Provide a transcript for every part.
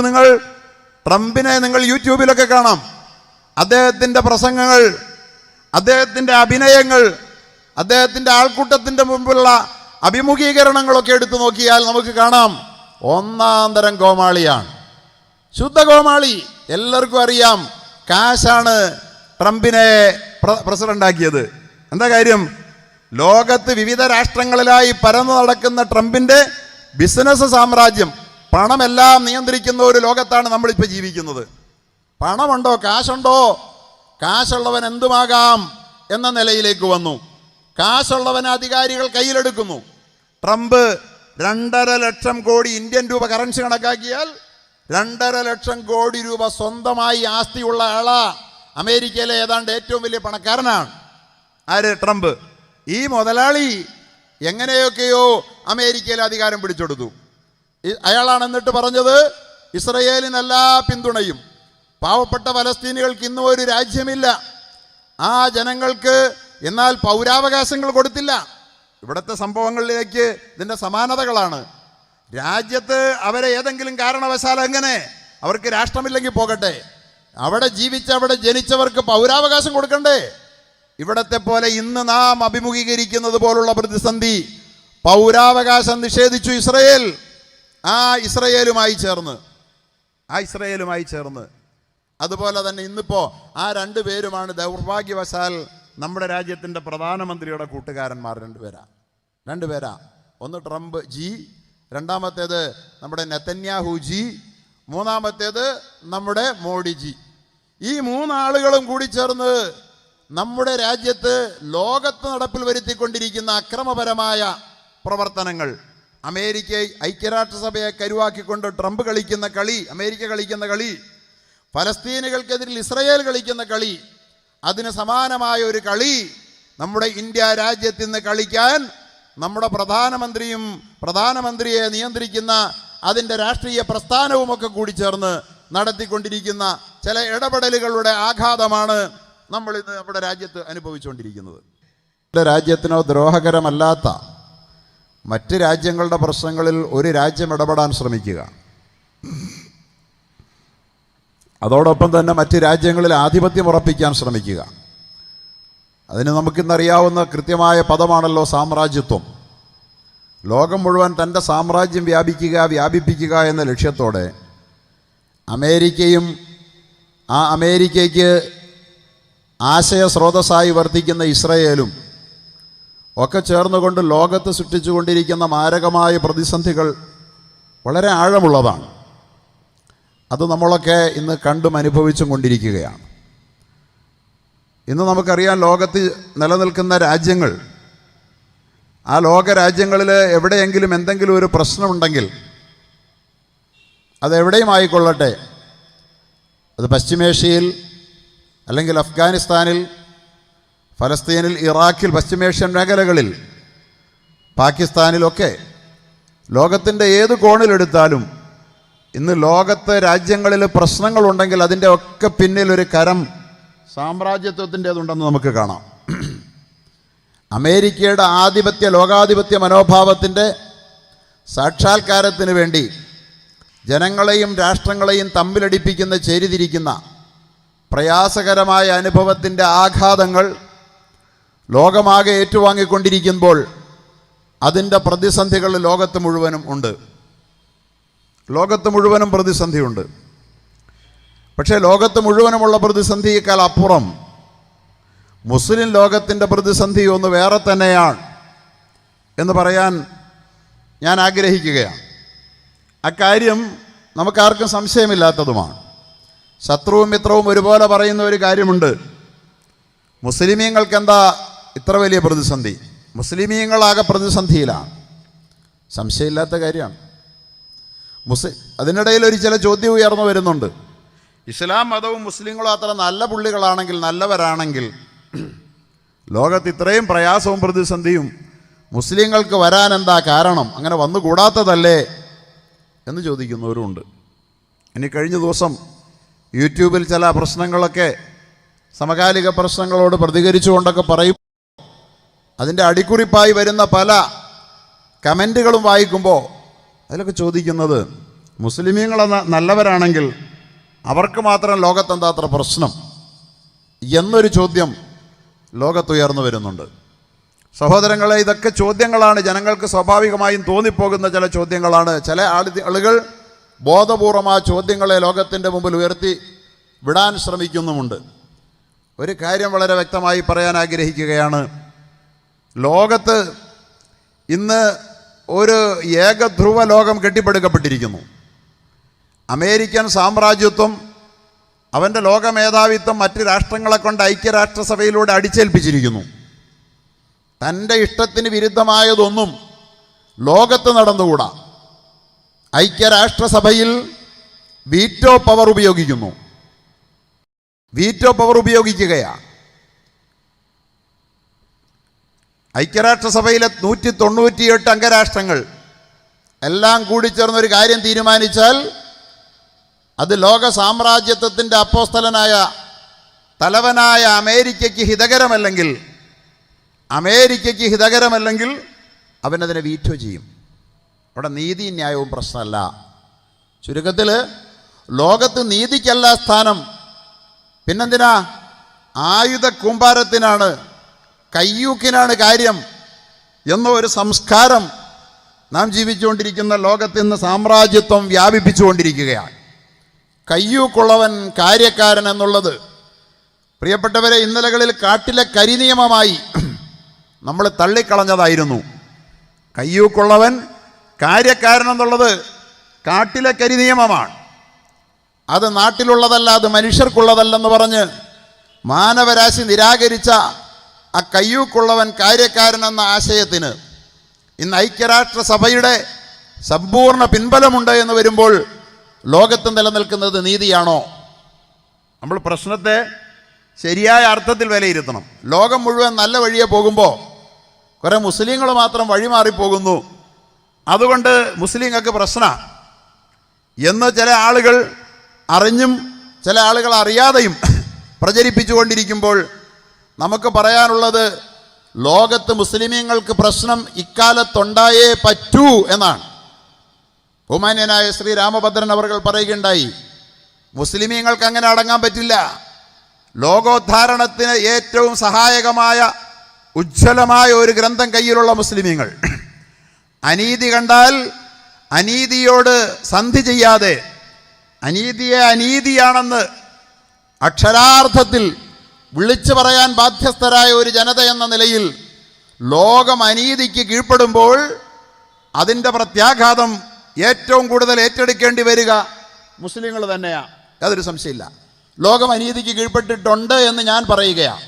നിങ്ങൾ ട്രംപിനെ നിങ്ങൾ യൂട്യൂബിലൊക്കെ കാണാം. അദ്ദേഹത്തിൻ്റെ പ്രസംഗങ്ങൾ, അദ്ദേഹത്തിൻ്റെ അഭിനയങ്ങൾ, അദ്ദേഹത്തിൻ്റെ ആൾക്കൂട്ടത്തിൻ്റെ മുമ്പുള്ള അഭിമുഖീകരണങ്ങളൊക്കെ എടുത്തു നോക്കിയാൽ നമുക്ക് കാണാം ഒന്നാം തരം കോമാളിയാണ്, ശുദ്ധ കോമാളി. എല്ലാവർക്കും അറിയാം കാശാണ് ട്രംപിനെ പ്രസിഡന്റാക്കിയത്. എന്താ കാര്യം? ലോകത്ത് വിവിധ രാഷ്ട്രങ്ങളിലായി പരന്നു നടക്കുന്ന ട്രംപിൻ്റെ ബിസിനസ് സാമ്രാജ്യം, പണമെല്ലാം നിയന്ത്രിക്കുന്ന ഒരു ലോകത്താണ് നമ്മളിപ്പോൾ ജീവിക്കുന്നത്. പണമുണ്ടോ, കാശുണ്ടോ, കാശുള്ളവൻ എന്തുമാകാം എന്ന നിലയിലേക്ക് വന്നു. കാശുള്ളവന് അധികാരികൾ കയ്യിലെടുക്കുന്നു. ട്രംപ് 2.5 ലക്ഷം കോടി ഇന്ത്യൻ രൂപ കറൻസി കണക്കാക്കിയാൽ 2.5 ലക്ഷം കോടി രൂപ സ്വന്തമായി ആസ്തിയുള്ള ആളാ. അമേരിക്കയിലെ ഏതാണ്ട് ഏറ്റവും വലിയ പണക്കാരനാണ്. ആര്? ട്രംപ്. ഈ മുതലാളി എങ്ങനെയൊക്കെയോ അമേരിക്കയിൽ അധികാരം പിടിച്ചെടുത്തു. അയാളാണ് എന്നിട്ട് പറഞ്ഞത് ഇസ്രയേലിന് എല്ലാ പിന്തുണയും. പാവപ്പെട്ട ഫലസ്തീനികൾക്ക് ഇന്നും ഒരു രാജ്യമില്ല. ആ ജനങ്ങൾക്ക് എന്നാൽ പൗരാവകാശങ്ങൾ കൊടുത്തില്ല. ഇവിടുത്തെ സംഭവങ്ങളിലേക്ക് ഇതിൻ്റെ സമാനതകളാണ്. രാജ്യത്ത് അവരെ ഏതെങ്കിലും കാരണവശാൽ എങ്ങനെ, അവർക്ക് രാഷ്ട്രമില്ലെങ്കിൽ പോകട്ടെ, അവിടെ ജീവിച്ച് അവിടെ ജനിച്ചവർക്ക് പൗരാവകാശം കൊടുക്കണ്ടേ? ഇവിടത്തെ പോലെ ഇന്ന് നാം അഭിമുഖീകരിക്കുന്നത് പോലുള്ള പ്രതിസന്ധി പൗരാവകാശം നിഷേധിച്ചു ഇസ്രയേൽ. ആ ഇസ്രയേലുമായി ചേർന്ന് അതുപോലെ തന്നെ ഇന്നിപ്പോൾ ആ 2 പേരുമാണ് ദൗർഭാഗ്യവശാൽ നമ്മുടെ രാജ്യത്തിൻ്റെ പ്രധാനമന്ത്രിയുടെ കൂട്ടുകാരന്മാർ. 2 പേരാ. ഒന്ന് ട്രംപ് ജി, രണ്ടാമത്തേത് നമ്മുടെ നെതന്യാഹു ജി, മൂന്നാമത്തേത് നമ്മുടെ മോഡി ജി. ഈ 3 ആളുകളും കൂടി ചേർന്ന് നമ്മുടെ രാജ്യത്ത് ലോകത്ത് നടപ്പിൽ വരുത്തിക്കൊണ്ടിരിക്കുന്ന അക്രമപരമായ പ്രവർത്തനങ്ങൾ, ഐക്യരാഷ്ട്രസഭയെ കരുവാക്കിക്കൊണ്ട് ട്രംപ് കളിക്കുന്ന കളി, അമേരിക്ക കളിക്കുന്ന കളി, ഫലസ്തീനുകൾക്കെതിരിൽ ഇസ്രയേൽ കളിക്കുന്ന കളി, അതിന് സമാനമായ ഒരു കളി നമ്മുടെ ഇന്ത്യ രാജ്യത്ത് നിന്ന് കളിക്കാൻ നമ്മുടെ പ്രധാനമന്ത്രിയെ നിയന്ത്രിക്കുന്ന അതിൻ്റെ രാഷ്ട്രീയ പ്രസ്ഥാനവുമൊക്കെ കൂടി ചേർന്ന് നടത്തിക്കൊണ്ടിരിക്കുന്ന ചില ഇടപെടലുകളുടെ ആഘാതമാണ് നമ്മൾ ഇന്ന് നമ്മുടെ രാജ്യത്ത് അനുഭവിച്ചുകൊണ്ടിരിക്കുന്നത്. രാജ്യത്തിനോ ദ്രോഹകരമല്ലാത്ത മറ്റ് രാജ്യങ്ങളുടെ പ്രശ്നങ്ങളിൽ ഒരു രാജ്യം ഇടപെടാൻ ശ്രമിക്കുക, അതോടൊപ്പം തന്നെ മറ്റ് രാജ്യങ്ങളിൽ ആധിപത്യം ഉറപ്പിക്കാൻ ശ്രമിക്കുക. അതിന് നമുക്കിന്നറിയാവുന്ന കൃത്യമായ പദമാണല്ലോ സാമ്രാജ്യത്വം. ലോകം മുഴുവൻ തൻ്റെ സാമ്രാജ്യം വ്യാപിപ്പിക്കുക എന്ന ലക്ഷ്യത്തോടെ അമേരിക്കയും ആ അമേരിക്കയ്ക്ക് ആശയസ്രോതസ്സായി വർത്തിക്കുന്ന ഇസ്രയേലും ഒക്കെ ചേർന്നുകൊണ്ട് ലോകത്ത് സൃഷ്ടിച്ചുകൊണ്ടിരിക്കുന്ന മാരകമായ പ്രതിസന്ധികൾ വളരെ ആഴമുള്ളതാണ്. അത് നമ്മളൊക്കെ ഇന്ന് കണ്ടും അനുഭവിച്ചും കൊണ്ടിരിക്കുകയാണ്. ഇന്ന് നമുക്കറിയാം, ലോകത്ത് നിലനിൽക്കുന്ന രാജ്യങ്ങൾ, ആ ലോകരാജ്യങ്ങളിൽ എവിടെയെങ്കിലും എന്തെങ്കിലും ഒരു പ്രശ്നമുണ്ടെങ്കിൽ അതെവിടെയും ആയിക്കൊള്ളട്ടെ, അത് പശ്ചിമേഷ്യയിൽ അല്ലെങ്കിൽ അഫ്ഗാനിസ്ഥാനിൽ, ഫലസ്തീനിൽ, ഇറാഖിൽ, പശ്ചിമേഷ്യൻ മേഖലകളിൽ, പാകിസ്ഥാനിലൊക്കെ, ലോകത്തിൻ്റെ ഏത് കോണിലെടുത്താലും ഇന്ന് ലോകത്തെ രാജ്യങ്ങളിൽ പ്രശ്നങ്ങളുണ്ടെങ്കിൽ അതിൻ്റെ ഒക്കെ പിന്നിൽ ഒരു കരം സാമ്രാജ്യത്വത്തിൻ്റേതുണ്ടെന്ന് നമുക്ക് കാണാം. അമേരിക്കയുടെ ലോകാധിപത്യ മനോഭാവത്തിൻ്റെ സാക്ഷാത്കാരത്തിന് വേണ്ടി ജനങ്ങളെയും രാഷ്ട്രങ്ങളെയും തമ്മിലടിപ്പിക്കുന്ന, ചേരിതിരിക്കുന്ന പ്രയാസകരമായ അനുഭവത്തിൻ്റെ ആഘാതങ്ങൾ ലോകമാകെ ഏറ്റുവാങ്ങിക്കൊണ്ടിരിക്കുമ്പോൾ അതിൻ്റെ പ്രതിസന്ധികൾ ലോകത്ത് മുഴുവനും പ്രതിസന്ധിയുണ്ട്. പക്ഷേ ലോകത്ത് മുഴുവനുമുള്ള പ്രതിസന്ധിയേക്കാൾ അപ്പുറം മുസ്ലിം ലോകത്തിൻ്റെ പ്രതിസന്ധി ഒന്ന് വേറെ തന്നെയാണ് എന്ന് പറയാൻ ഞാൻ ആഗ്രഹിക്കുകയാണ്. അക്കാര്യം നമുക്കാർക്കും സംശയമില്ലാത്തതുമാണ്. ശത്രുവും മിത്രവും ഒരുപോലെ പറയുന്ന ഒരു കാര്യമുണ്ട്. മുസ്ലിമീങ്ങൾക്ക് എന്താ ഇത്ര വലിയ പ്രതിസന്ധി? മുസ്ലിമീങ്ങളാകെ പ്രതിസന്ധിയിലാണ്. സംശയമില്ലാത്ത കാര്യമാണ്. അതിനിടയിൽ ചില ചോദ്യം ഉയർന്നു വരുന്നുണ്ട്. ഇസ്ലാം മതവും മുസ്ലിങ്ങളും അത്ര നല്ല പുള്ളികളാണെങ്കിൽ, നല്ലവരാണെങ്കിൽ, ലോകത്ത് ഇത്രയും പ്രയാസവും പ്രതിസന്ധിയും മുസ്ലിങ്ങൾക്ക് വരാൻ എന്താ കാരണം? അങ്ങനെ വന്നുകൂടാത്തതല്ലേ എന്ന് ചോദിക്കുന്നവരുമുണ്ട്. ഇനി കഴിഞ്ഞ ദിവസം യൂട്യൂബിൽ ചില പ്രശ്നങ്ങളൊക്കെ, സമകാലിക പ്രശ്നങ്ങളോട് പ്രതികരിച്ചുകൊണ്ടൊക്കെ പറയും. അതിൻ്റെ അടിക്കുറിപ്പായി വരുന്ന പല കമൻറ്റുകളും വായിക്കുമ്പോൾ അതിലൊക്കെ ചോദിക്കുന്നത്, മുസ്ലിമീങ്ങൾ നല്ലവരാണെങ്കിൽ അവർക്ക് മാത്രം ലോകത്തെന്താ അത്ര പ്രശ്നം എന്നൊരു ചോദ്യം ലോകത്തുയർന്നു വരുന്നുണ്ട്. സഹോദരങ്ങളെ, ഇതൊക്കെ ചോദ്യങ്ങളാണ്, ജനങ്ങൾക്ക് സ്വാഭാവികമായും തോന്നിപ്പോകുന്ന ചില ചോദ്യങ്ങളാണ്. ചില ആളുകൾ ബോധപൂർവം ആ ചോദ്യങ്ങളെ ലോകത്തിൻ്റെ മുമ്പിൽ ഉയർത്തി വിടാൻ ശ്രമിക്കുന്നുമുണ്ട്. ഒരു കാര്യം വളരെ വ്യക്തമായി പറയാൻ ആഗ്രഹിക്കുകയാണ്. ലോകത്ത് ഇന്ന് ഒരു ഏകധ്രുവ ലോകം കെട്ടിപ്പടുക്കപ്പെട്ടിരിക്കുന്നു. അമേരിക്കൻ സാമ്രാജ്യത്വം അവൻ്റെ ലോകമേധാവിത്വം മറ്റ് രാഷ്ട്രങ്ങളെ കൊണ്ട് ഐക്യരാഷ്ട്രസഭയിലൂടെ അടിച്ചേൽപ്പിച്ചിരിക്കുന്നു. തൻ്റെ ഇഷ്ടത്തിന് വിരുദ്ധമായതൊന്നും ലോകത്ത് നടന്നുകൂടാ. ഐക്യരാഷ്ട്രസഭയിൽ വീറ്റോ പവർ ഉപയോഗിക്കുന്നു. വീറ്റോ പവർ ഉപയോഗിക്കുകയാണ്. ഐക്യരാഷ്ട്രസഭയിലെ 198 അംഗരാഷ്ട്രങ്ങൾ എല്ലാം കൂടി ചേർന്നൊരു കാര്യം തീരുമാനിച്ചാൽ അത് ലോക സാമ്രാജ്യത്വത്തിൻ്റെ അപ്പോസ്തലനായ തലവനായ അമേരിക്കയ്ക്ക് ഹിതകരമല്ലെങ്കിൽ അവനതിനെ വീറ്റോ ചെയ്യും. അവിടെ നീതി ന്യായവും പ്രശ്നമല്ല. ചുരുക്കത്തിൽ ലോകത്ത് നീതിക്കല്ല സ്ഥാനം, പിന്നെന്തിനാ? ആയുധ കൂമ്പാരത്തിനാണ്, കയ്യൂക്കിനാണ് കാര്യം എന്ന ഒരു സംസ്കാരം നാം ജീവിച്ചുകൊണ്ടിരിക്കുന്ന ലോകത്ത് ഇന്ന് സാമ്രാജ്യത്വം വ്യാപിപ്പിച്ചുകൊണ്ടിരിക്കുകയാണ്. കയ്യൂക്കുള്ളവൻ കാര്യക്കാരൻ എന്നുള്ളത്, പ്രിയപ്പെട്ടവരെ, ഇന്നലകളിൽ കാട്ടിലെ കരിനിയമമായി നമ്മൾ തള്ളിക്കളഞ്ഞതായിരുന്നു. കയ്യൂക്കുള്ളവൻ കാര്യക്കാരൻ എന്നുള്ളത് കാട്ടിലെ കരിനിയമമാണ്. അത് നാട്ടിലുള്ളതല്ല, അത് മനുഷ്യർക്കുള്ളതല്ലെന്ന് പറഞ്ഞ് മാനവരാശി നിരാകരിച്ച ആ കയ്യൂക്കുള്ളവൻ കാര്യക്കാരൻ എന്ന ആശയത്തിന് ഇന്ന് ഐക്യരാഷ്ട്രസഭയുടെ സമ്പൂർണ്ണ പിൻബലമുണ്ട് എന്ന് വരുമ്പോൾ ലോകത്ത് നിലനിൽക്കുന്നത് നീതിയാണോ? നമ്മൾ പ്രശ്നത്തെ ശരിയായ അർത്ഥത്തിൽ വിലയിരുത്തണം. ലോകം മുഴുവൻ നല്ല വഴിയെ പോകുമ്പോൾ കുറേ മുസ്ലിങ്ങൾ മാത്രം വഴിമാറിപ്പോകുന്നു, അതുകൊണ്ട് മുസ്ലിങ്ങൾക്ക് പ്രശ്നമാണ് എന്ന് ചില ആളുകൾ അറിഞ്ഞും ചില ആളുകൾ അറിയാതെയും പ്രചരിപ്പിച്ചുകൊണ്ടിരിക്കുമ്പോൾ നമുക്ക് പറയാനുള്ളത്, ലോകത്ത് മുസ്ലിമീങ്ങൾക്ക് പ്രശ്നം ഇക്കാലത്തുണ്ടായേ പറ്റൂ എന്നാണ്. ബഹുമാന്യനായ ശ്രീ രാമഭദ്രൻ അവർ പറയുകയുണ്ടായി, മുസ്ലിമീങ്ങൾക്ക് അങ്ങനെ അടങ്ങാൻ പറ്റില്ല. ലോകോദ്ധാരണത്തിന് ഏറ്റവും സഹായകമായ ഉജ്ജ്വലമായ ഒരു ഗ്രന്ഥം കയ്യിലുള്ള മുസ്ലിമീങ്ങൾ അനീതി കണ്ടാൽ അനീതിയോട് സന്ധി ചെയ്യാതെ അനീതിയെ അനീതിയാണെന്ന് അക്ഷരാർത്ഥത്തിൽ വിളിച്ചു പറയാൻ ബാധ്യസ്ഥരായ ഒരു ജനത എന്ന നിലയിൽ ലോകം അനീതിക്ക് കീഴ്പ്പെടുമ്പോൾ അതിൻ്റെ പ്രത്യാഘാതം ഏറ്റവും കൂടുതൽ ഏറ്റെടുക്കേണ്ടി വരിക മുസ്ലിങ്ങൾ തന്നെയാണ്. യാതൊരു സംശയമില്ല. ലോകം അനീതിക്ക് കീഴ്പ്പെട്ടിട്ടുണ്ട് എന്ന് ഞാൻ പറയുകയാണ്.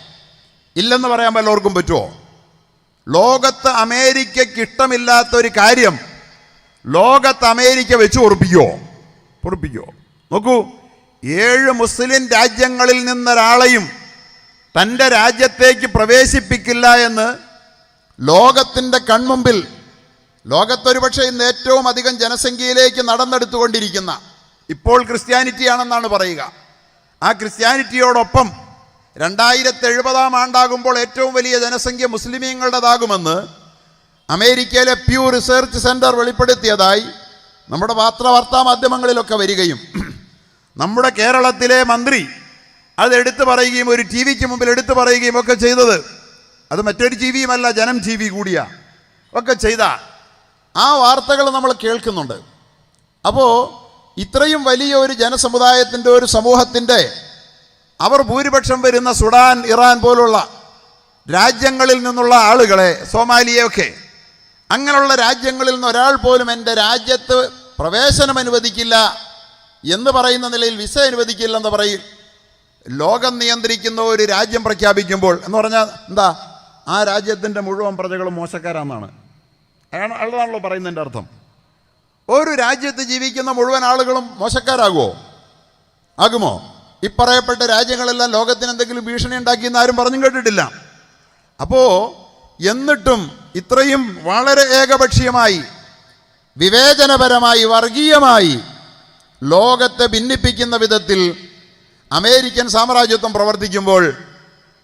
ഇല്ലെന്ന് പറയാൻ വല്ലവർക്കും പറ്റുമോ? ലോകത്ത് അമേരിക്കയ്ക്ക് ഇഷ്ടമില്ലാത്തൊരു കാര്യം ലോകത്ത് അമേരിക്ക വെച്ച് പൊറുപ്പിക്കുമോ? നോക്കൂ, 7 മുസ്ലിം രാജ്യങ്ങളിൽ നിന്നൊരാളെയും തൻ്റെ രാജ്യത്തേക്ക് പ്രവേശിപ്പിക്കില്ല എന്ന് ലോകത്തിൻ്റെ കൺമുമ്പിൽ, ലോകത്തൊരു പക്ഷേ ഇന്ന് ഏറ്റവും അധികം ജനസംഖ്യയിലേക്ക് നടന്നെടുത്തുകൊണ്ടിരിക്കുന്ന, ഇപ്പോൾ ക്രിസ്ത്യാനിറ്റിയാണെന്നാണ് പറയുക, ആ ക്രിസ്ത്യാനിറ്റിയോടൊപ്പം 2070 ആണ്ടാകുമ്പോൾ ഏറ്റവും വലിയ ജനസംഖ്യ മുസ്ലിമീങ്ങളുടേതാകുമെന്ന് അമേരിക്കയിലെ പ്യൂ റിസർച്ച് സെൻറ്റർ വെളിപ്പെടുത്തിയതായി നമ്മുടെ വാർത്താ മാധ്യമങ്ങളിലൊക്കെ വരികയും നമ്മുടെ കേരളത്തിലെ മന്ത്രി അത് എടുത്തു പറയുകയും ഒരു ടി വിക്ക് മുമ്പിൽ എടുത്തു പറയുകയും ഒക്കെ ചെയ്തത്, അത് മറ്റൊരു ടി വിയുമല്ല, ജനം ടി വി കൂടിയാ ഒക്കെ ചെയ്ത ആ വാർത്തകൾ നമ്മൾ കേൾക്കുന്നുണ്ട്. അപ്പോൾ ഇത്രയും വലിയ ഒരു ജനസമുദായത്തിൻ്റെ, ഒരു സമൂഹത്തിൻ്റെ, അവർ ഭൂരിപക്ഷം വരുന്ന സുഡാൻ, ഇറാൻ പോലുള്ള രാജ്യങ്ങളിൽ നിന്നുള്ള ആളുകളെ, സോമാലിയൊക്കെ, അങ്ങനെയുള്ള രാജ്യങ്ങളിൽ നിന്ന് ഒരാൾ പോലും എൻ്റെ രാജ്യത്ത് പ്രവേശനം അനുവദിക്കില്ല എന്ന് പറയുന്ന നിലയിൽ വിസ അനുവദിക്കില്ലെന്ന് പറയും ലോകം നിയന്ത്രിക്കുന്ന ഒരു രാജ്യം പ്രഖ്യാപിക്കുമ്പോൾ എന്ന് പറഞ്ഞാൽ എന്താ? ആ രാജ്യത്തിൻ്റെ മുഴുവൻ പ്രജകളും മോശക്കാരാണെന്നാണ്. അതാണല്ലോ പറയുന്നതിൻ്റെ അർത്ഥം. ഒരു രാജ്യത്ത് ജീവിക്കുന്ന മുഴുവൻ ആളുകളും ആകുമോ? ഇപ്പറയപ്പെട്ട രാജ്യങ്ങളെല്ലാം ലോകത്തിന് എന്തെങ്കിലും ഭീഷണി ഉണ്ടാക്കിയെന്ന് ആരും പറഞ്ഞും കേട്ടിട്ടില്ല. അപ്പോൾ എന്നിട്ടും ഇത്രയും വളരെ ഏകപക്ഷീയമായി, വിവേചനപരമായി, വർഗീയമായി ലോകത്തെ ഭിന്നിപ്പിക്കുന്ന വിധത്തിൽ അമേരിക്കൻ സാമ്രാജ്യത്വം പ്രവർത്തിക്കുമ്പോൾ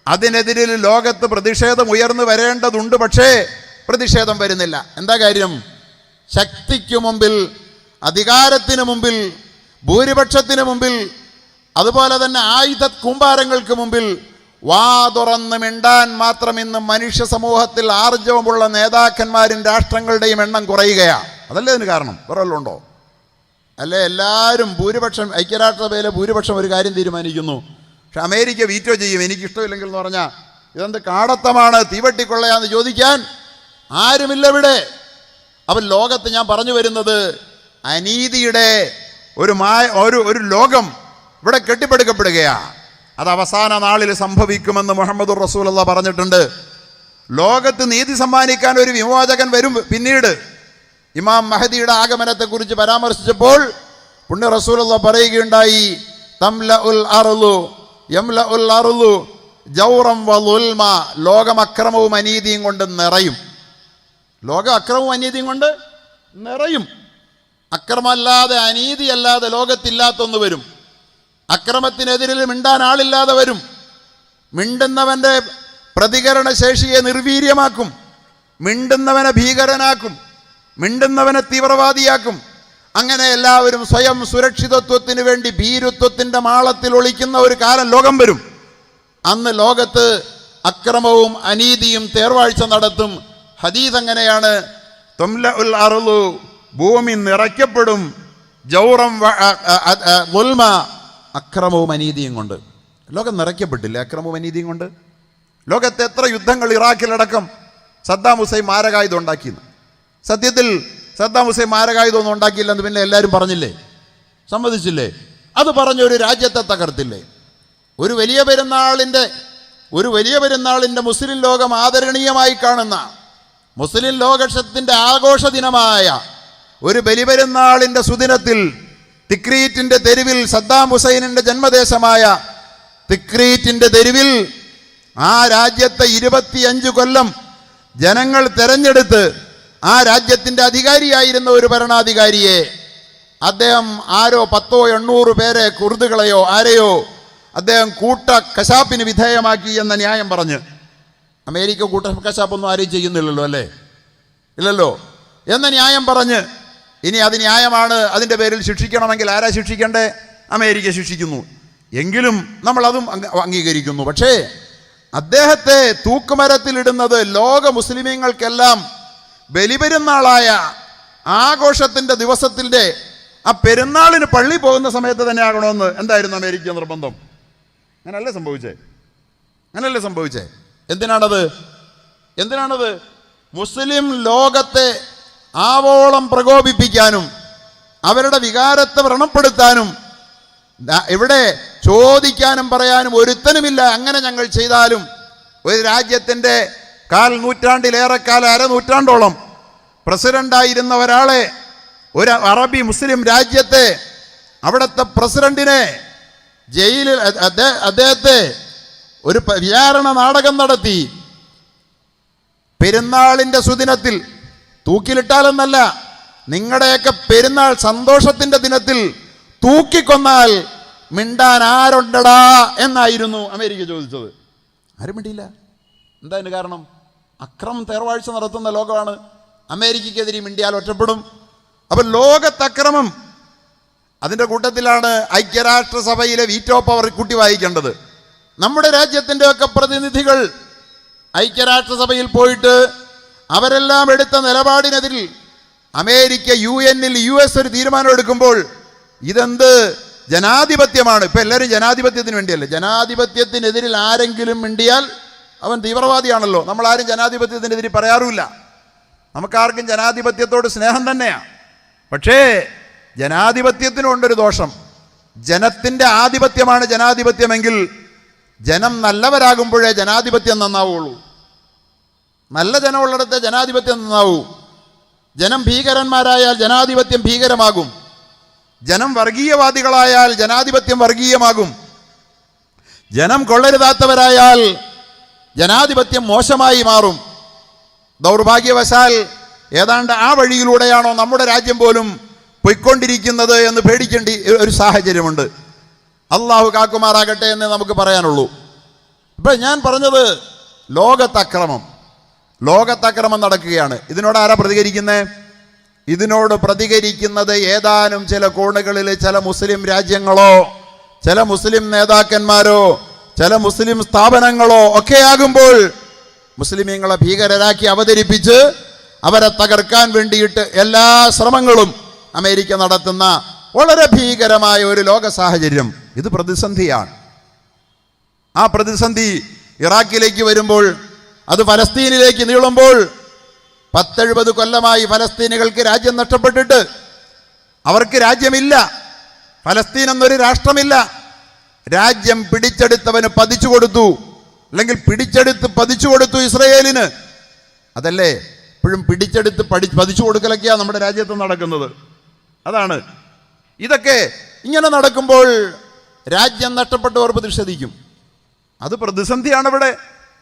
അതിനെതിരിൽ ലോകത്ത് പ്രതിഷേധം ഉയർന്നു വരേണ്ടതുണ്ട്. പക്ഷേ പ്രതിഷേധം വരുന്നില്ല. എന്താ കാര്യം? ശക്തിക്ക് മുമ്പിൽ അധികാരത്തിന് മുമ്പിൽ, ഭൂരിപക്ഷത്തിന് മുമ്പിൽ, അതുപോലെ തന്നെ ആയുധ കൂമ്പാരങ്ങൾക്ക് മുമ്പിൽ വാ തുറന്ന് മിണ്ടാൻ മാത്രം ഇന്ന് മനുഷ്യ സമൂഹത്തിൽ ആർജവമുള്ള നേതാക്കന്മാരും രാഷ്ട്രങ്ങളുടെയും എണ്ണം കുറയുകയാണ്. അതല്ലേ അതിന് കാരണം? വേറെ വല്ലതും ഉണ്ടോ? അല്ലേ എല്ലാവരും ഭൂരിപക്ഷം, ഐക്യരാഷ്ട്രസഭയിലെ ഭൂരിപക്ഷം ഒരു കാര്യം തീരുമാനിക്കുന്നു, പക്ഷെ അമേരിക്ക വീറ്റോ ചെയ്യും എനിക്കിഷ്ടമില്ലെങ്കിൽ എന്ന് പറഞ്ഞാൽ ഇതെന്ത് കാടത്തമാണ്, തീവട്ടിക്കൊള്ളയാന്ന് ചോദിക്കാൻ ആരുമില്ല ഇവിടെ. അപ്പം ലോകത്ത് ഞാൻ പറഞ്ഞു വരുന്നത് അനീതിയുടെ ഒരു ലോകം ഇവിടെ കെട്ടിപ്പടുക്കപ്പെടുകയാണ്. അത് അവസാന നാളിൽ സംഭവിക്കുമെന്ന് മുഹമ്മദുർ റസൂലുള്ളാഹി പറഞ്ഞിട്ടുണ്ട്. ലോകത്ത് നീതി സമ്മാനിക്കാൻ ഒരു വിമോചകൻ വരും. പിന്നീട് ഇമാം മഹദിയുടെ ആഗമനത്തെക്കുറിച്ച് പരാമർശിച്ചപ്പോൾ പുണ്യ റസൂലുള്ളാഹി പറയുകയുണ്ടായി, തംലഉൽ അർളു യംലഉൽ അർളു ജൗറം വളുൽമ, ലോകം അക്രമവും അനീതിയും കൊണ്ട് നിറയും. ലോകം അക്രമവും അനീതിയും കൊണ്ട് നിറയും. അക്രമമല്ലാതെ അനീതിയല്ലാതെ ലോകത്തില്ലാത്തൊന്ന് വരും. അക്രമത്തിനെതിരിൽ മിണ്ടാൻ ആളില്ലാതെ വരും. മിണ്ടുന്നവൻ്റെ പ്രതികരണ ശേഷിയെ നിർവീര്യമാക്കും, മിണ്ടുന്നവനെ ഭീകരനാക്കും, മിണ്ടുന്നവനെ തീവ്രവാദിയാക്കും. അങ്ങനെ എല്ലാവരും സ്വയം സുരക്ഷിതത്വത്തിന് വേണ്ടി ഭീരുത്വത്തിൻ്റെ മാളത്തിൽ ഒളിക്കുന്ന ഒരു കാലം ലോകം വരും. അന്ന് ലോകത്ത് അക്രമവും അനീതിയും തേർവാഴ്ച നടത്തും. ഹദീസ് അങ്ങനെയാണ്, തുംലഉൽ അർളു, ഭൂമി നിറയ്ക്കപ്പെടും, ജൗറം ളുൽമ, അക്രമവും അനീതിയും കൊണ്ട്. ലോകം നിറയ്ക്കപ്പെട്ടില്ലേ അക്രമവും അനീതിയും കൊണ്ട്? ലോകത്തെ എത്ര യുദ്ധങ്ങൾ, ഇറാഖിലടക്കം സദ്ദാം ഹുസൈൻ മാരകായുധം ഉണ്ടാക്കിയെന്ന്. സത്യത്തിൽ സദ്ദാം ഹുസൈൻ മാരകായുധം ഒന്നും ഉണ്ടാക്കിയില്ലെന്ന് പിന്നെ എല്ലാവരും പറഞ്ഞില്ലേ, സമ്മതിച്ചില്ലേ? അത് പറഞ്ഞൊരു രാജ്യത്തെ തകർത്തില്ലേ? ഒരു വലിയ പെരുന്നാളിൻ്റെ മുസ്ലിം ലോകം ആദരണീയമായി കാണുന്ന, മുസ്ലിം ലോകത്തിൻ്റെ ആഘോഷ ദിനമായ ഒരു ബലിപെരുന്നാളിൻ്റെ സുദിനത്തിൽ തിക്രീറ്റിൻ്റെ തെരുവിൽ, സദ്ദാം ഹുസൈനിൻ്റെ ജന്മദേശമായ തിക്രീറ്റിൻ്റെ തെരുവിൽ ആ രാജ്യത്തെ 25 കൊല്ലം ജനങ്ങൾ തെരഞ്ഞെടുത്ത് ആ രാജ്യത്തിൻ്റെ അധികാരിയായിരുന്ന ഒരു ഭരണാധികാരിയെ അദ്ദേഹം ആരോ 10-800 പേരെ, കുർദുകളെയോ ആരെയോ അദ്ദേഹം കൂട്ട കശാപ്പിന് വിധേയമാക്കി എന്ന ന്യായം പറഞ്ഞ്, അമേരിക്ക കൂട്ട കശാപ്പൊന്നും ആരെയും ചെയ്യുന്നില്ലല്ലോ, അല്ലേ? ഇല്ലല്ലോ. എന്ന ന്യായം പറഞ്ഞ്, ഇനി അത് ന്യായമാണ്, അതിൻ്റെ പേരിൽ ശിക്ഷിക്കണമെങ്കിൽ ആരാ ശിക്ഷിക്കണ്ടേ? അമേരിക്ക ശിക്ഷിക്കുന്നു. എങ്കിലും നമ്മളതും അംഗീകരിക്കുന്നു. പക്ഷേ അദ്ദേഹത്തെ തൂക്കുമരത്തിലിടുന്നത് ലോക മുസ്ലിമീങ്ങൾക്കെല്ലാം ബലിപെരുന്നാളായ ആഘോഷത്തിൻ്റെ ദിവസത്തിൻ്റെ ആ പെരുന്നാളിന് പള്ളി പോകുന്ന സമയത്ത് തന്നെ ആകണമെന്ന് എന്തായിരുന്നു അമേരിക്ക നിർബന്ധം? അങ്ങനല്ലേ സംഭവിച്ചേ? എന്തിനാണത്? മുസ്ലിം ലോകത്തെ ആവോളം പ്രകോപിപ്പിക്കാനും അവരുടെ വികാരത്തെ വ്രണപ്പെടുത്താനും, ഇവിടെ ചോദിക്കാനും പറയാനും ഒരുത്തനുമില്ല. അങ്ങനെ ഞങ്ങൾ ചെയ്താലും ഒരു രാജ്യത്തിൻ്റെ 1/4 നൂറ്റാണ്ടിലേറെക്കാലം, അരനൂറ്റാണ്ടോളം പ്രസിഡൻ്റായിരുന്ന ഒരാളെ, ഒരു അറബി മുസ്ലിം രാജ്യത്തെ അവിടുത്തെ പ്രസിഡന്റിനെ ജയിലിൽ, അദ്ദേഹത്തെ ഒരു വിചാരണ നാടകം നടത്തി. പെരുന്നാളിൻ്റെ സുദിനത്തിൽ തൂക്കിലിട്ടാലെന്നല്ല, നിങ്ങളുടെയൊക്കെ പെരുന്നാൾ സന്തോഷത്തിൻ്റെ ദിനത്തിൽ തൂക്കിക്കൊന്നാൽ മിണ്ടാൻ ആരുണ്ടടാ എന്നായിരുന്നു അമേരിക്ക ചോദിച്ചത്. ആരും മിണ്ടിയില്ല. എന്താ അതിന് കാരണം? അക്രമം തേർവാഴ്ച നടത്തുന്ന ലോകമാണ്. അമേരിക്കയ്ക്കെതിരെ മിണ്ടിയാൽ ഒറ്റപ്പെടും. അപ്പം ലോകത്തക്രമം, അതിൻ്റെ കൂട്ടത്തിലാണ് ഐക്യരാഷ്ട്രസഭയിലെ വീറ്റോ പവർ കൂട്ടി വായിക്കേണ്ടത്. നമ്മുടെ രാജ്യത്തിൻ്റെ ഒക്കെ പ്രതിനിധികൾ ഐക്യരാഷ്ട്രസഭയിൽ പോയിട്ട് അവരെല്ലാം എടുത്ത നിലപാടിനെതിരിൽ അമേരിക്ക UN-ൽ US ഒരു തീരുമാനം എടുക്കുമ്പോൾ ഇതെന്ത് ജനാധിപത്യമാണ്? ഇപ്പം എല്ലാവരും ജനാധിപത്യത്തിന് വേണ്ടിയല്ലേ? ജനാധിപത്യത്തിനെതിരിൽ ആരെങ്കിലും മിണ്ടിയാൽ അവൻ തീവ്രവാദിയാണല്ലോ. നമ്മളാരും ജനാധിപത്യത്തിനെതിരെ പറയാറുമില്ല. നമുക്കാർക്കും ജനാധിപത്യത്തോട് സ്നേഹം തന്നെയാണ്. പക്ഷേ ജനാധിപത്യത്തിനുണ്ടൊരു ദോഷം. ജനത്തിൻ്റെ ആധിപത്യമാണ് ജനാധിപത്യമെങ്കിൽ ജനം നല്ലവരാകുമ്പോഴേ ജനാധിപത്യം നന്നാവുള്ളൂ. നല്ല ജനമുള്ളിടത്തെ ജനാധിപത്യം നന്നാവൂ. ജനം ഭീകരന്മാരായാൽ ജനാധിപത്യം ഭീകരമാകും. ജനം വർഗീയവാദികളായാൽ ജനാധിപത്യം വർഗീയമാകും. ജനം കൊള്ളരുതാത്തവരായാൽ ജനാധിപത്യം മോശമായി മാറും. ദൗർഭാഗ്യവശാൽ ഏതാണ്ട് ആ വഴിയിലൂടെയാണോ നമ്മുടെ രാജ്യം പോലും പൊയ്ക്കൊണ്ടിരിക്കുന്നത് എന്ന് പേടിക്കേണ്ട ഒരു സാഹചര്യമുണ്ട്. അള്ളാഹു കാക്കുമാറാകട്ടെ എന്ന് നമുക്ക് പറയാനുള്ളൂ. ഇപ്പം ഞാൻ പറഞ്ഞത് ലോകത്തക്രമം നടക്കുകയാണ്. ഇതിനോട് ആരാ പ്രതികരിക്കുന്നത്? ഇതിനോട് പ്രതികരിക്കുന്നത് ഏതാനും ചില കോണുകളിൽ ചില മുസ്ലിം രാജ്യങ്ങളോ ചില മുസ്ലിം നേതാക്കന്മാരോ ചില മുസ്ലിം സ്ഥാപനങ്ങളോ ഒക്കെ ആകുമ്പോൾ മുസ്ലിമീങ്ങളെ ഭീകരരാക്കി അവതരിപ്പിച്ച് അവരെ തകർക്കാൻ വേണ്ടിയിട്ട് എല്ലാ ശ്രമങ്ങളും അമേരിക്ക നടത്തുന്ന വളരെ ഭീകരമായ ഒരു ലോക സാഹചര്യം. ഇത് പ്രതിസന്ധിയാണ്. ആ പ്രതിസന്ധി ഇറാഖിലേക്ക് വരുമ്പോൾ, അത് ഫലസ്തീനിലേക്ക് നീളുമ്പോൾ, 10-70 കൊല്ലമായി ഫലസ്തീനികൾക്ക് രാജ്യം നഷ്ടപ്പെട്ടിട്ട് അവർക്ക് രാജ്യമില്ല. ഫലസ്തീൻ എന്നൊരു രാഷ്ട്രമില്ല. രാജ്യം പിടിച്ചെടുത്തവന് പതിച്ചു കൊടുത്തു, അല്ലെങ്കിൽ പിടിച്ചെടുത്ത് പതിച്ചു കൊടുത്തു ഇസ്രയേലിന്. അതല്ലേ ഇപ്പോഴും പിടിച്ചെടുത്ത് പതിച്ചു കൊടുക്കലൊക്കെയാണ് നമ്മുടെ രാജ്യത്ത് നടക്കുന്നത്. അതാണ് ഇതൊക്കെ. ഇങ്ങനെ നടക്കുമ്പോൾ രാജ്യം നഷ്ടപ്പെട്ടവർ പ്രതിഷേധിക്കും. അത് പ്രതിസന്ധിയാണ് ഇവിടെ.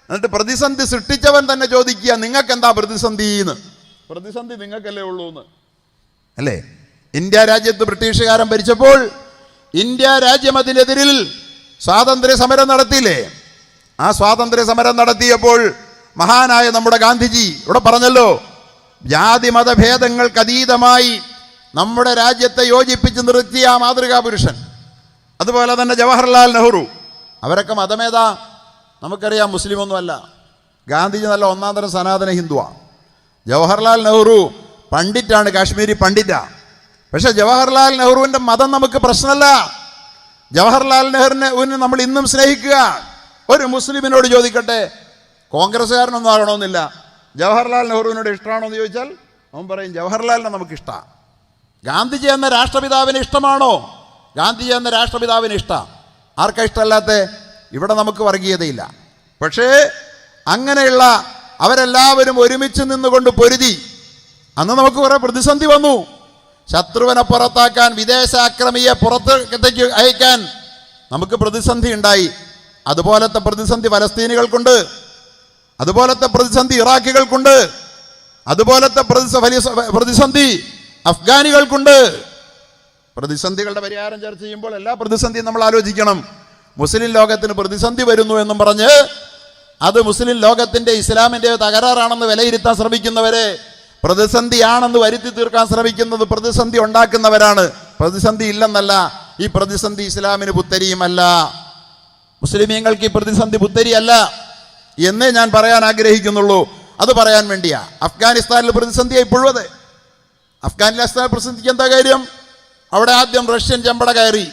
എന്നിട്ട് പ്രതിസന്ധി സൃഷ്ടിച്ചവൻ തന്നെ ചോദിക്കുക, നിങ്ങൾക്ക് എന്താ പ്രതിസന്ധി എന്ന്. പ്രതിസന്ധി നിങ്ങൾക്കല്ലേ ഉള്ളൂ എന്ന് അല്ലേ? ഇന്ത്യ രാജ്യത്ത് ബ്രിട്ടീഷുകാരൻ ഭരിച്ചപ്പോൾ ഇന്ത്യ രാജ്യം അതിനെതിരിൽ സ്വാതന്ത്ര്യ സമരം നടത്തിയില്ലേ? ആ സ്വാതന്ത്ര്യ സമരം നടത്തിയപ്പോൾ മഹാനായ നമ്മുടെ ഗാന്ധിജി ഇവിടെ പറഞ്ഞല്ലോ, ജാതി മതഭേദങ്ങൾക്ക് അതീതമായി നമ്മുടെ രാജ്യത്തെ യോജിപ്പിച്ച് നിർത്തിയ ആ മാതൃകാ പുരുഷൻ. അതുപോലെ തന്നെ ജവഹർലാൽ നെഹ്റു. അവരൊക്കെ മതമേതാ നമുക്കറിയാം, മുസ്ലിമൊന്നുമല്ല. ഗാന്ധിജി നല്ല ഒന്നാം തരം സനാതന ഹിന്ദുവാണ്. ജവഹർലാൽ നെഹ്റു പണ്ഡിറ്റാണ്, കാശ്മീരി പണ്ഡിറ്റാണ്. പക്ഷെ ജവഹർലാൽ നെഹ്റുവിൻ്റെ മതം നമുക്ക് പ്രശ്നമല്ല. ജവഹർലാൽ നെഹ്റുവിനെ നമ്മൾ ഇന്നും സ്നേഹിക്കുക. ഒരു മുസ്ലിമിനോട് ചോദിക്കട്ടെ, കോൺഗ്രസ്സുകാരനൊന്നും ആകണമെന്നില്ല, ജവഹർലാൽ നെഹ്റുവിനോട് ഇഷ്ടമാണോ എന്ന് ചോദിച്ചാൽ അവൻ പറയും ജവഹർലാലിനെ നമുക്കിഷ്ടമാണ്. ഗാന്ധിജി എന്ന രാഷ്ട്രപിതാവിന് ഇഷ്ടമാണോ? ഗാന്ധിജി എന്ന രാഷ്ട്രപിതാവിന് ഇഷ്ടമാണ്. ആർക്കാ ഇഷ്ടമല്ലാത്ത? ഇവിടെ നമുക്ക് വർഗീയതയില്ല. പക്ഷേ അങ്ങനെയുള്ള അവരെല്ലാവരും ഒരുമിച്ച് നിന്നുകൊണ്ട് പൊരുതി. അന്ന് നമുക്ക് കുറേ പ്രതിസന്ധി വന്നു. ശത്രുവിനെ പുറത്താക്കാൻ, വിദേശ ആക്രമിയെ പുറത്തേക്ക് അയക്കാൻ നമുക്ക് പ്രതിസന്ധി ഉണ്ടായി. അതുപോലത്തെ പ്രതിസന്ധി ഫലസ്തീനികൾക്കുണ്ട്, അതുപോലത്തെ പ്രതിസന്ധി ഇറാഖികൾക്കുണ്ട്, അതുപോലത്തെ പ്രതിസന്ധി അഫ്ഗാനികൾക്കുണ്ട്. പ്രതിസന്ധികളുടെ പരിഹാരം ചർച്ച ചെയ്യുമ്പോൾ എല്ലാ പ്രതിസന്ധിയും നമ്മൾ ആലോചിക്കണം. മുസ്ലിം ലോകത്തിന് പ്രതിസന്ധി വരുന്നു എന്നും പറഞ്ഞ് അത് മുസ്ലിം ലോകത്തിൻ്റെ ഇസ്ലാമിൻ്റെ തകരാറാണെന്ന് വിലയിരുത്താൻ ശ്രമിക്കുന്നവരെ, പ്രതിസന്ധിയാണെന്ന് വരുത്തി തീർക്കാൻ ശ്രമിക്കുന്നത് പ്രതിസന്ധി ഉണ്ടാക്കുന്നവരാണ്. പ്രതിസന്ധി ഇല്ലെന്നല്ല, ഈ പ്രതിസന്ധി ഇസ്ലാമിന് പുത്തരിയുമല്ല, മുസ്ലിമീങ്ങൾക്ക് ഈ പ്രതിസന്ധി പുത്തരിയല്ല എന്നേ ഞാൻ പറയാൻ ആഗ്രഹിക്കുന്നുള്ളൂ. അത് പറയാൻ വേണ്ടിയാ. അഫ്ഗാനിസ്ഥാനിൽ പ്രതിസന്ധിയായി ഇപ്പോഴും അതെ. അഫ്ഗാനിസ്ഥാൻ പ്രതിസന്ധിക്ക് എന്താ കാര്യം? അവിടെ ആദ്യം റഷ്യൻ ചെമ്പട കയറി,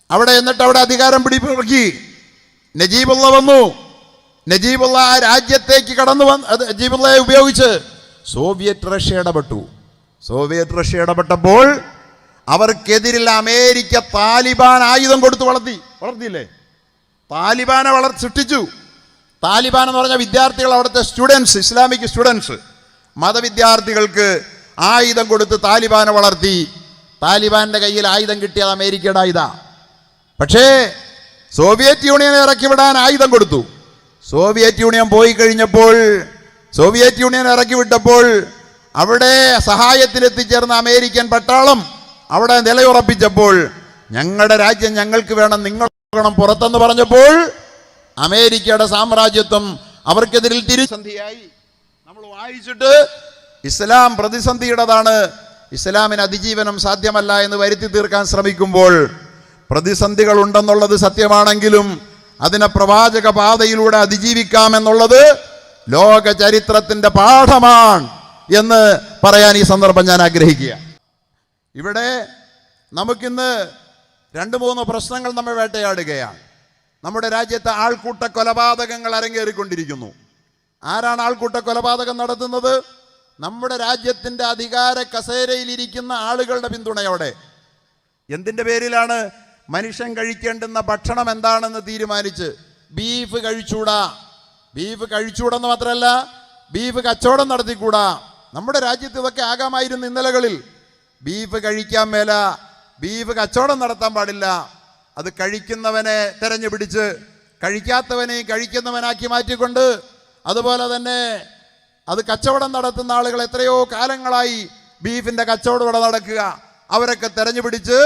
അവിടെ എന്നിട്ട് അവിടെ അധികാരം പിടിപ്പിറക്കി. നജീബുള്ള വന്നു. നജീബുള്ള ആ രാജ്യത്തേക്ക് കടന്നു വന്ന് നജീബുള്ളയെ ഉപയോഗിച്ച് സോവിയറ്റ് റഷ്യ ഇടപെട്ടു. സോവിയറ്റ് റഷ്യ ഇടപെട്ടപ്പോൾ അവർക്കെതിരിൽ അമേരിക്ക താലിബാൻ ആയുധം കൊടുത്ത് വളർത്തിയില്ലേ? താലിബാനെ സൃഷ്ടിച്ചു. താലിബാൻ എന്ന് പറഞ്ഞ വിദ്യാർത്ഥികൾ, അവിടുത്തെ സ്റ്റുഡൻസ്, ഇസ്ലാമിക് സ്റ്റുഡൻസ്, മതവിദ്യാർത്ഥികൾക്ക് ആയുധം കൊടുത്ത് താലിബാനെ വളർത്തി. താലിബാന്റെ കയ്യിൽ ആയുധം കിട്ടിയത് അമേരിക്കയുടെ ആയുധമാണ്. പക്ഷേ സോവിയറ്റ് യൂണിയനെ ഇറക്കി വിടാൻ ആയുധം കൊടുത്തു. സോവിയറ്റ് യൂണിയൻ പോയി കഴിഞ്ഞപ്പോൾ, സോവിയറ്റ് യൂണിയൻ ഇറക്കി വിട്ടപ്പോൾ അവിടെ സഹായത്തിനെത്തിച്ചേർന്ന അമേരിക്കൻ പട്ടാളം അവിടെ നിലയുറപ്പിച്ചപ്പോൾ, ഞങ്ങളുടെ രാജ്യം ഞങ്ങൾക്ക് വേണം, നിങ്ങൾ പോകണം പുറത്തെന്ന് പറഞ്ഞപ്പോൾ അമേരിക്കയുടെ സാമ്രാജ്യത്വം അവർക്കെതിരിൽ തിരിസന്ധിയായി. നമ്മൾ വായിച്ചിട്ട് ഇസ്ലാം പ്രതിസന്ധിയുടേതാണ്, ഇസ്ലാമിന് അതിജീവനം സാധ്യമല്ല എന്ന് വരുത്തി തീർക്കാൻ ശ്രമിക്കുമ്പോൾ, പ്രതിസന്ധികൾ ഉണ്ടെന്നുള്ളത് സത്യമാണെങ്കിലും അതിനെ പ്രവാചക പാതയിലൂടെ അതിജീവിക്കാമെന്നുള്ളത് ലോക ചരിത്രത്തിൻ്റെ പാഠമാണ് എന്ന് പറയാൻ ഈ സന്ദർഭം ഞാൻ ആഗ്രഹിക്കുക. ഇവിടെ നമുക്കിന്ന് 2-3 പ്രശ്നങ്ങൾ നമ്മൾ വേട്ടയാടുകയാണ്. നമ്മുടെ രാജ്യത്തെ ആൾക്കൂട്ട കൊലപാതകങ്ങൾ അരങ്ങേറിക്കൊണ്ടിരിക്കുന്നു. ആരാണ് ആൾക്കൂട്ട കൊലപാതകം നടത്തുന്നത്? നമ്മുടെ രാജ്യത്തിൻ്റെ അധികാര കസേരയിലിരിക്കുന്ന ആളുകളുടെ പിന്തുണയോടെ. എന്തിൻ്റെ പേരിലാണ്? മനുഷ്യൻ കഴിക്കേണ്ടുന്ന ഭക്ഷണം എന്താണെന്ന് തീരുമാനിച്ച് ബീഫ് കഴിച്ചൂടാ. ബീഫ് കഴിച്ചൂടെന്ന് മാത്രമല്ല, ബീഫ് കച്ചവടം നടത്തിക്കൂടാ. നമ്മുടെ രാജ്യത്ത് ഇതൊക്കെ ആകാമായിരുന്നു ഇന്നലകളിൽ. ബീഫ് കഴിക്കാൻ മേല, ബീഫ് കച്ചവടം നടത്താൻ പാടില്ല. അത് കഴിക്കുന്നവനെ തെരഞ്ഞു പിടിച്ച് കഴിക്കാത്തവനെയും കഴിക്കുന്നവനാക്കി മാറ്റിക്കൊണ്ട്, അതുപോലെ തന്നെ അത് കച്ചവടം നടത്തുന്ന ആളുകൾ എത്രയോ കാലങ്ങളായി ബീഫിൻ്റെ കച്ചവടം ഇവിടെ നടക്കുക. അവരൊക്കെ തെരഞ്ഞു പിടിച്ച്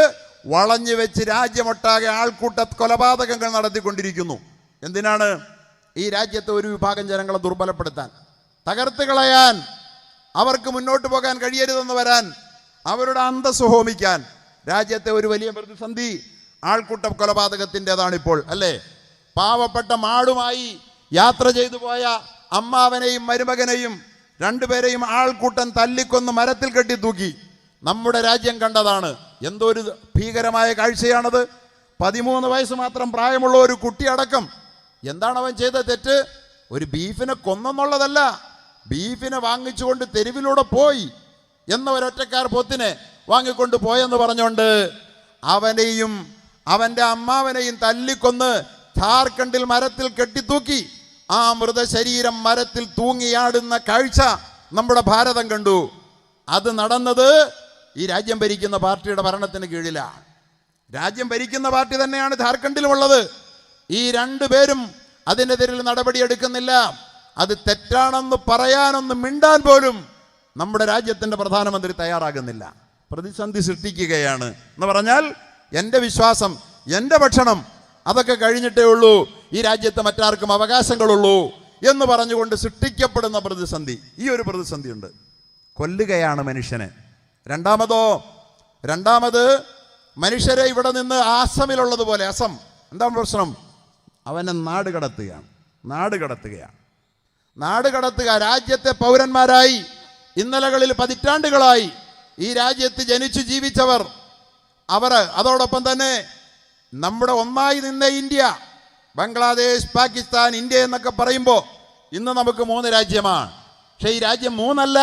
വളഞ്ഞു വെച്ച് രാജ്യമൊട്ടാകെ ആൾക്കൂട്ട കൊലപാതകങ്ങൾ നടത്തിക്കൊണ്ടിരിക്കുന്നു. എന്തിനാണ്? ഈ രാജ്യത്തെ ഒരു വിഭാഗം ജനങ്ങളെ ദുർബലപ്പെടുത്താൻ, തകർത്ത് കളയാൻ. അവർക്ക് മുന്നോട്ട് പോകാൻ കഴിയരുതെന്ന് വരാൻ, അവരുടെ അന്തസ്സ് ഹോമിക്കാൻ രാജ്യത്തെ ഒരു വലിയ പ്രതിസന്ധി ആൾക്കൂട്ട കൊലപാതകത്തിൻ്റെതാണിപ്പോൾ, അല്ലേ? പാവപ്പെട്ട മാടുമായി യാത്ര ചെയ്തു പോയ അമ്മാവനെയും മരുമകനെയും രണ്ടുപേരെയും ആൾക്കൂട്ടം തല്ലിക്കൊന്ന് മരത്തിൽ കെട്ടി തൂക്കി. നമ്മുടെ രാജ്യം കണ്ടതാണ്. എന്തൊരു ഭീകരമായ കാഴ്ചയാണത്. 13 വയസ്സ് മാത്രം പ്രായമുള്ള ഒരു കുട്ടിയടക്കം. എന്താണ് അവൻ ചെയ്ത തെറ്റ്? ഒരു ബീഫിനെ കൊന്നെന്നുള്ളതല്ല, ബീഫിനെ വാങ്ങിച്ചുകൊണ്ട് തെരുവിലൂടെ പോയി എന്ന ഒരൊറ്റക്കാർ പോത്തിനെ വാങ്ങിക്കൊണ്ട് പോയെന്ന് പറഞ്ഞുകൊണ്ട് അവനെയും അവൻ്റെ അമ്മാവനെയും തല്ലിക്കൊന്ന് ഝാർഖണ്ഡിൽ മരത്തിൽ കെട്ടിത്തൂക്കി. ആ മൃതശരീരം മരത്തിൽ തൂങ്ങിയാടുന്ന കാഴ്ച നമ്മുടെ ഭാരതം കണ്ടു. അത് നടന്നത് ഈ രാജ്യം ഭരിക്കുന്ന പാർട്ടിയുടെ ഭരണത്തിന് കീഴിലാണ്. രാജ്യം ഭരിക്കുന്ന പാർട്ടി തന്നെയാണ് ഝാർഖണ്ഡിലുമുള്ളത്. ഈ രണ്ടുപേരും അതിനെതിരിൽ നടപടിയെടുക്കുന്നില്ല. അത് തെറ്റാണെന്ന് പറയാനൊന്നും മിണ്ടാൻ പോലും നമ്മുടെ രാജ്യത്തിൻ്റെ പ്രധാനമന്ത്രി തയ്യാറാകുന്നില്ല. പ്രതിസന്ധി സൃഷ്ടിക്കുകയാണ് എന്ന് പറഞ്ഞാൽ എൻ്റെ വിശ്വാസം, എൻ്റെ ഭക്ഷണം അതൊക്കെ കഴിഞ്ഞിട്ടേ ഉള്ളൂ ഈ രാജ്യത്ത് മറ്റാർക്കും അവകാശങ്ങളുള്ളൂ എന്ന് പറഞ്ഞുകൊണ്ട് സൃഷ്ടിക്കപ്പെടുന്ന പ്രതിസന്ധി. ഈ ഒരു പ്രതിസന്ധിയുണ്ട്. കൊല്ലുകയാണ് മനുഷ്യനെ. രണ്ടാമത് മനുഷ്യരെ ഇവിടെ നിന്ന് ആസമിലുള്ളതുപോലെ, അസം എന്താണ് പ്രശ്നം? അവനെ നാട് കടത്തുക. രാജ്യത്തെ പൗരന്മാരായി ഇന്നലകളിൽ പതിറ്റാണ്ടുകളായി ഈ രാജ്യത്ത് ജനിച്ചു ജീവിച്ചവർ, അതോടൊപ്പം തന്നെ നമ്മുടെ ഒന്നായി നിന്ന ഇന്ത്യ, ബംഗ്ലാദേശ്, പാകിസ്ഥാൻ, ഇന്ത്യ എന്നൊക്കെ പറയുമ്പോൾ ഇന്ന് നമുക്ക് 3 രാജ്യമാണ്. പക്ഷേ ഈ രാജ്യം 3 അല്ല,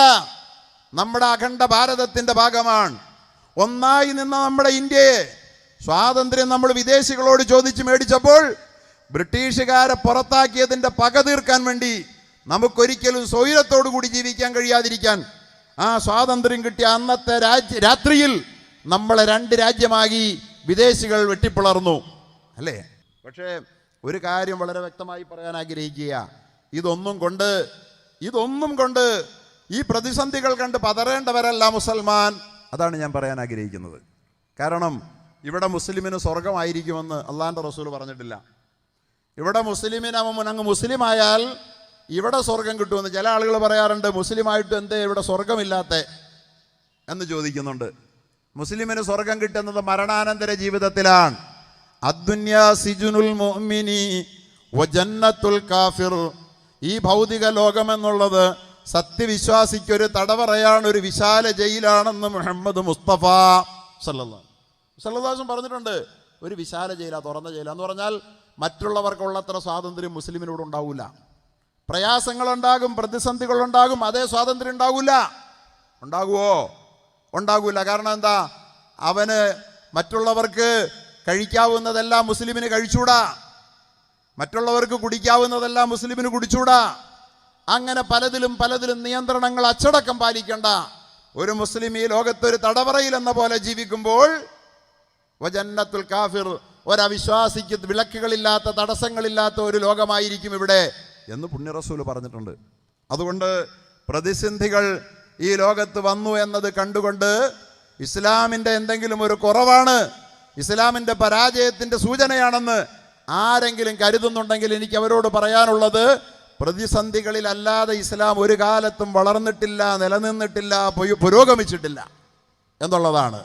നമ്മുടെ അഖണ്ഡ ഭാരതത്തിൻ്റെ ഭാഗമാണ്. ഒന്നായി നിന്ന നമ്മുടെ ഇന്ത്യയെ സ്വാതന്ത്ര്യം നമ്മൾ വിദേശികളോട് ചോദിച്ച് മേടിച്ചപ്പോൾ ബ്രിട്ടീഷുകാരെ പുറത്താക്കിയതിൻ്റെ പക തീർക്കാൻ വേണ്ടി നമുക്കൊരിക്കലും സ്വൈരത്തോടു കൂടി ജീവിക്കാൻ കഴിയാതിരിക്കാൻ ആ സ്വാതന്ത്ര്യം കിട്ടിയ അന്നത്തെ രാത്രിയിൽ നമ്മളെ 2 രാജ്യമാക്കി വിദേശികൾ വെട്ടിപ്പിളർന്നു, അല്ലേ? പക്ഷേ ഒരു കാര്യം വളരെ വ്യക്തമായി പറയാൻ ആഗ്രഹിക്കുക. ഇതൊന്നും കൊണ്ട് ഈ പ്രതിസന്ധികൾ കണ്ട് പതറേണ്ടവരല്ല മുസൽമാൻ. അതാണ് ഞാൻ പറയാൻ ആഗ്രഹിക്കുന്നത്. കാരണം ഇവിടെ മുസ്ലിമിന് സ്വർഗമായിരിക്കുമെന്ന് അള്ളാൻ്റെ റസൂൽ പറഞ്ഞിട്ടില്ല. ഇവിടെ അങ്ങ് മുസ്ലിമായാൽ ഇവിടെ സ്വർഗം കിട്ടുമെന്ന് ചില ആളുകൾ പറയാറുണ്ട്. മുസ്ലിമായിട്ട് എന്തേ ഇവിടെ സ്വർഗമില്ലാത്ത എന്ന് ചോദിക്കുന്നുണ്ട്. മുസ്ലിമിന് സ്വർഗം കിട്ടുന്നത് മരണാനന്തര ജീവിതത്തിലാണ്. അദ്ദുന്യാ സിജുനുൽ മുഅ്മിനി വജന്നത്തുൽ കാഫിർ. ഈ ഭൗതിക ലോകമെന്നുള്ളത് സത്യവിശ്വാസിക്കൊരു തടവറയാണ്, ഒരു വിശാല ജയിലാണെന്ന് മുഹമ്മദ് മുസ്തഫ സല്ലല്ലാഹു അലൈഹി വസല്ലം പറഞ്ഞിട്ടുണ്ട്. ഒരു വിശാല ജയില, തുറന്ന ജയില എന്ന് പറഞ്ഞാൽ മറ്റുള്ളവർക്കുള്ളത്ര സ്വാതന്ത്ര്യം മുസ്ലിമിനോട് ഉണ്ടാവില്ല. പ്രയാസങ്ങളുണ്ടാകും, പ്രതിസന്ധികളുണ്ടാകും, അതേ സ്വാതന്ത്ര്യം ഉണ്ടാകൂല. കാരണം എന്താ? അവന് മറ്റുള്ളവർക്ക് കഴിക്കാവുന്നതെല്ലാം മുസ്ലിമിന് കഴിച്ചൂടാ, മറ്റുള്ളവർക്ക് കുടിക്കാവുന്നതെല്ലാം മുസ്ലിമിന് കുടിച്ചൂടാ. അങ്ങനെ പലതിലും നിയന്ത്രണങ്ങൾ അച്ചടക്കം പാലിക്കേണ്ട ഒരു മുസ്ലിം ഈ ലോകത്തൊരു തടവറയിൽ എന്ന പോലെ ജീവിക്കുമ്പോൾ വജന്നത്തുൽ കാഫിർ, ഒരവിശ്വാസിക്ക് വിലക്കുകളില്ലാത്ത, തടസ്സങ്ങളില്ലാത്ത ഒരു ലോകമായിരിക്കും ഇവിടെ എന്ന് പുണ്യ റസൂൽ പറഞ്ഞിട്ടുണ്ട്. അതുകൊണ്ട് പ്രതിസന്ധികൾ ഈ ലോകത്ത് വന്നു എന്നത് കണ്ടുകൊണ്ട് ഇസ്ലാമിൻ്റെ എന്തെങ്കിലും ഒരു കുറവാണ്, ഇസ്ലാമിൻ്റെ പരാജയത്തിൻ്റെ സൂചനയാണെന്ന് ആരെങ്കിലും കരുതുന്നുണ്ടെങ്കിൽ എനിക്ക് അവരോട് പറയാനുള്ളത്, പ്രതിസന്ധികളിലല്ലാതെ ഇസ്ലാം ഒരു കാലത്തും വളർന്നിട്ടില്ല, നിലനിന്നിട്ടില്ല, പുരോഗമിച്ചിട്ടില്ല എന്നുള്ളതാണ്.